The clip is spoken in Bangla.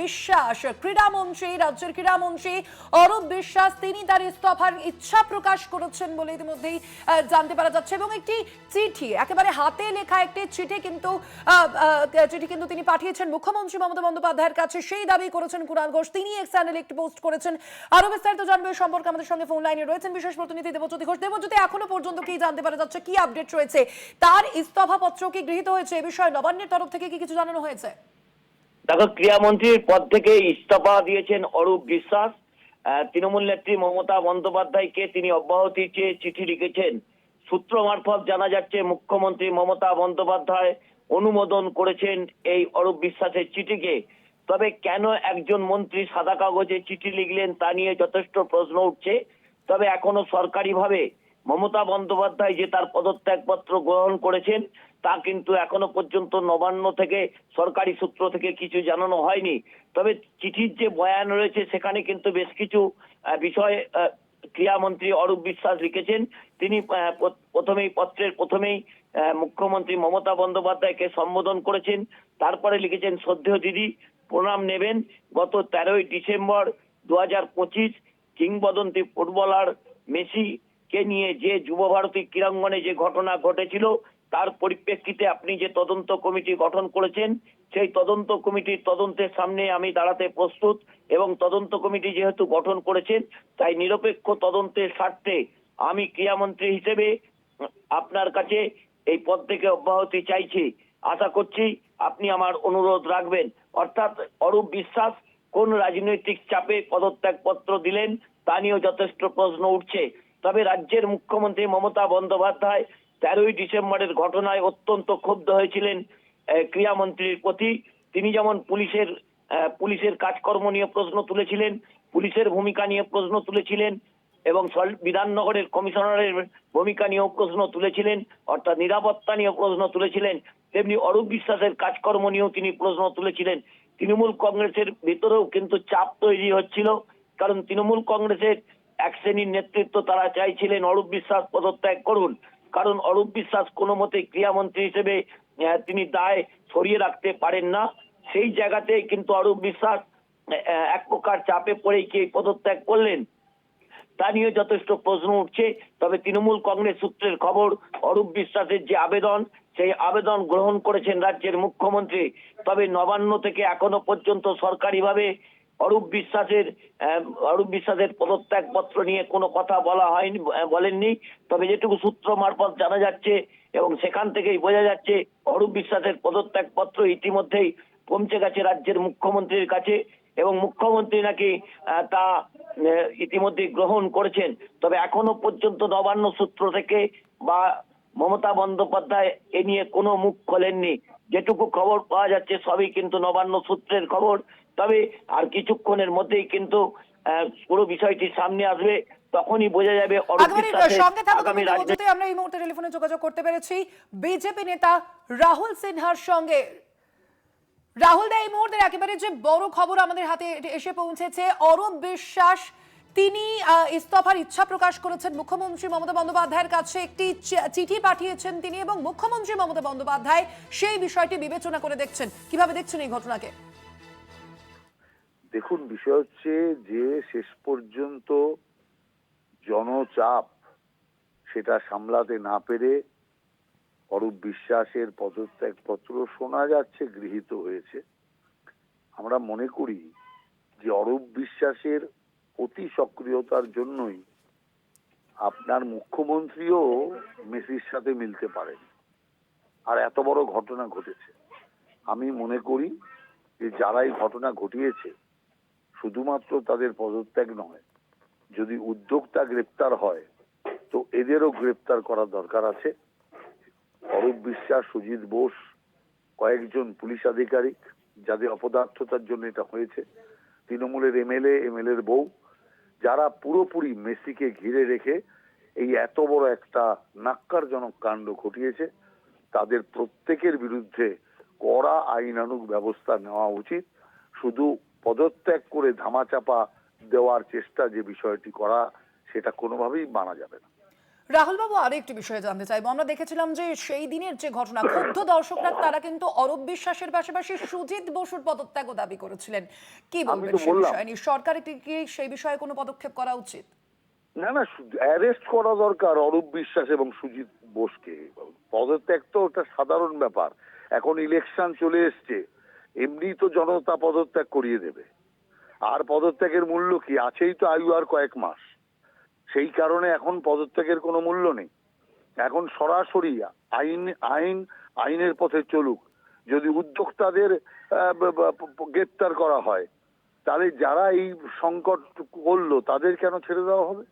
বিশ্বাস, ক্রীড়ামন্ত্রী, রাজ্যের ক্রীড়ামন্ত্রী অরূপ বিশ্বাস, তিনি তার ইস্তফার ইচ্ছা প্রকাশ করেছেন বলে ইতিমধ্যেই জানতে পারা যাচ্ছে। এবং একটি চিঠি, একেবারে হাতে লেখা একটি চিঠি কিন্তু তিনি পাঠিয়েছেন মুখ্যমন্ত্রী মমতা বন্দ্যোপাধ্যায়ের কাছে। সেই দাবি করেছেন কুণাল ঘোষ, তিনি এক্স চ্যানেলে একটি পোস্ট করেছেন। আরো বিস্তারিত জানবো এই সম্পর্কে আমাদের সঙ্গে ফোন লাইনে রয়েছেন বিশেষ প্রতিনিধি দেবজ্যোতি ঘোষ। দেবজ্যোতি, এখনো পর্যন্ত কি জানতে পারা যাচ্ছে, কি আপডেট রয়েছে? তার ইস্তফা পত্র কি গৃহীত হয়েছে? এ বিষয়ে নবান্নের তরফ থেকে কি কিছু জানানো হয়েছে? দেখো, ক্রীড়ামন্ত্রীর পদ থেকে ইস্তফা দিয়েছেন অরূপ বিশ্বাস। তৃণমূল নেত্রী মমতা বন্দ্যোপাধ্যায়কে তিনি অব্যাহতি চেয়ে চিঠি লিখেছেন। সূত্র মারফত জানা যাচ্ছে মুখ্যমন্ত্রী মমতা বন্দ্যোপাধ্যায় অনুমোদন করেছেন এই অরূপ বিশ্বাসের চিঠিকে। তবে কেন একজন মন্ত্রী সাদা কাগজে চিঠি লিখলেন তা নিয়ে যথেষ্ট প্রশ্ন উঠছে। তবে এখনো সরকারিভাবে মমতা বন্দ্যোপাধ্যায় যে তার পদত্যাগপত্র গ্রহণ করেছেন তা কিন্তু এখনো পর্যন্ত নবান্ন থেকে সরকারি সূত্র থেকে কিছু জানানো হয়নি। তবে চিঠির যে বয়ান রয়েছে সেখানে কিন্তু বেশ কিছু বিষয় ক্রীড়ামন্ত্রী অরূপ বিশ্বাস লিখেছেন। তিনি পত্রের প্রথমেই মুখ্যমন্ত্রী মমতা বন্দ্যোপাধ্যায়কে সম্বোধন করেছেন। তারপরে লিখেছেন, শ্রদ্ধেয় দিদি, প্রণাম নেবেন। গত 13ই ডিসেম্বর 2025 কিংবদন্তি ফুটবলার মেসিকে নিয়ে যে যুব ভারতী ক্রীড়াঙ্গনে যে ঘটনা ঘটেছিল তার পরিপ্রেক্ষিতে আপনি যে তদন্ত কমিটি গঠন করেছেন সেই তদন্ত কমিটির তদন্তের সামনে আমি দাঁড়াতে প্রস্তুত। এবং তদন্ত কমিটি যেহেতু গঠন করেছেন তাই নিরপেক্ষ তদন্তের স্বার্থে আমি ক্রীড়ামন্ত্রী হিসেবে আপনার কাছে এই পদ থেকে অব্যাহতি চাইছি। আশা করছি আপনি আমার অনুরোধ রাখবেন। অর্থাৎ অরূপ বিশ্বাস কোন রাজনৈতিক চাপে পদত্যাগপত্র দিলেন তা নিয়েও যথেষ্ট প্রশ্ন উঠছে। তবে রাজ্যের মুখ্যমন্ত্রী মমতা বন্দ্যোপাধ্যায় 13ই ডিসেম্বরের ঘটনায় অত্যন্ত ক্ষুব্ধ হয়েছিলেন ক্রীড়ামন্ত্রীর প্রতি। তিনি যেমন পুলিশের কাজকর্ম নিয়ে প্রশ্ন তুলেছিলেন, পুলিশের ভূমিকা নিয়ে প্রশ্ন তুলেছিলেন এবং বিধাননগরের কমিশনারের ভূমিকা নিয়েও প্রশ্ন তুলেছিলেন, অর্থাৎ নিরাপত্তা নিয়ে প্রশ্ন তুলেছিলেন, তেমনি অরূপ বিশ্বাসের কাজকর্ম নিয়েও তিনি প্রশ্ন তুলেছিলেন। তৃণমূল কংগ্রেসের ভিতরেও কিন্তু চাপ তৈরি হচ্ছিল, কারণ তৃণমূল কংগ্রেসের এক শ্রেণীর নেতৃত্ব তারা চাইছিলেন অরূপ বিশ্বাস পদত্যাগ করুন, কারণ অরূপ বিশ্বাস কোনো মতেই ক্রীড়ামন্ত্রী হিসেবে তিনি দায় সরিয়ে রাখতে পারেন না। সেই জায়গাতে কিন্তু অরূপ বিশ্বাস এক প্রকার চাপে পড়েই কি পদত্যাগ করলেন তা নিয়ে যথেষ্ট প্রশ্ন উঠছে। তবে তৃণমূল কংগ্রেস সূত্রের খবর, অরূপ বিশ্বাসের যে আবেদন সেই আবেদন গ্রহণ করেছেন রাজ্যের মুখ্যমন্ত্রী। তবে নবান্ন থেকে এখনো পর্যন্ত সরকারিভাবে অরূপ বিশ্বাসের পদত্যাগপত্র নিয়ে কোনো কথা বলেননি। তবে যেটুকু সূত্র মারফত জানা যাচ্ছে এবং সেখান থেকেই বোঝা যাচ্ছে অরূপ বিশ্বাসের পদত্যাগপত্র ইতিমধ্যেই পৌঁছে গেছে রাজ্যের মুখ্যমন্ত্রীর কাছে এবং মুখ্যমন্ত্রী নাকি তা ইতিমধ্যে গ্রহণ করেছেন। তবে এখনো পর্যন্ত নবান্ন সূত্র থেকে বা মমতা বন্দ্যোপাধ্যায় এ নিয়ে কোনো মুখ খোলেননি। যেটুকু খবর পাওয়া যাচ্ছে সবই কিন্তু নবান্ন সূত্রের খবর। তবে আর কিছুক্ষণের মধ্যেই কিন্তু পুরো বিষয়টি সামনে আসবে, তখনই বোঝা যাবে অরূপ বিশ্বাসের আগামী রাজনীতি। আমরা এই মুহূর্তে টেলিফোনে যোগাযোগ করতে পেরেছি বিজেপি নেতা রাহুল সিনহার সঙ্গে। রাহুল দা, এই মুহূর্তে একেবারে যে বড় খবর আমাদের হাতে এসে পৌঁছেছে, অরূপ বিশ্বাস তিনি ইস্তফার ইচ্ছা প্রকাশ করেছেন মুখ্যমন্ত্রী মমতা বন্দ্যোপাধ্যায়ের কাছে। একটি চিঠি পাঠিয়েছেন তিনি এবং মুখ্যমন্ত্রী মমতা বন্দ্যোপাধ্যায় সেই বিষয়টি বিবেচনা করে দেখছেন। কিভাবে দেখছেন এই ঘটনাকে? দেখুন, বিষয় হচ্ছে যে শেষ পর্যন্ত জনচাপ সেটা সামলাতে না পেরে অরূপ বিশ্বাসের পদত্যাগপত্র শোনা যাচ্ছে গৃহীত হয়েছে। আমরা মনে করি যে অরূপ বিশ্বাসের অতি সক্রিয়তার জন্যই আপনার মুখ্যমন্ত্রীও মেসির সাথে মিলতে পারেন আর এত বড় ঘটনা ঘটেছে। আমি মনে করি যে যারা এই ঘটনা ঘটিয়েছে শুধুমাত্র তাদের পদত্যাগ নয়, যদি উদ্যোক্তা গ্রেপ্তার হয় তো এদেরও গ্রেপ্তার করার দরকার আছে। অরূপ বিশ্বাস, সুজিত বোস, কয়েকজন পুলিশ আধিকারিক যাদের অপদার্থতার জন্য এটা হয়েছে, তৃণমূলের এমএলএর বউ, যারা পুরোপুরি মেসিকে ঘিরে রেখে এই এত বড় একটা ন্যাক্কারজনক কাণ্ড ঘটিয়েছে, তাদের প্রত্যেকের বিরুদ্ধে কড়া আইনানুগ ব্যবস্থা নেওয়া উচিত। শুধু পদত্যাগ করে ধামাচাপা দেওয়ার চেষ্টা যে বিষয়টি করা, সেটা কোনোভাবেই মানা যাবে না। রাহুল বাবু, আরো একটি বিষয়ে জানতে চাইবো। আমরা দেখেছিলাম যে সেই দিনের যে ঘটনা, ক্ষুব্ধ দর্শকরা তারা কিন্তু অরূপ বিশ্বাসের পাশাপাশি সুজিত বসুর পদত্যাগও দাবি করেছিলেন। কি আমি বলবেন তো সেই বললাম। বিষয়ে নিয়ে? সরকারের কি সেই বিষয়ে কোনো পদক্ষেপ করা উচিত? না না, অ্যারেস্ট করা দরকার অরূপ বিশ্বাস এবং সুজিত বোসকে। পদত্যাগ তো ওটা সাধারণ ব্যাপার। এখন ইলেকশন চলে এসছে, এমনি তো জনতা পদত্যাগ করিয়ে দেবে। আর পদত্যাগের মূল্য কি? আছেই তো আয়ু আর কয়েক মাস। সেই কারণে এখন পদত্যাগের কোনো মূল্য নেই। এখন সরাসরি আইন আইন আইনের পথে চলুক। যদি উদ্যোক্তাদের গ্রেপ্তার করা হয়, তাহলে যারা এই সংকট করলো তাদের কেন ছেড়ে দেওয়া হবে?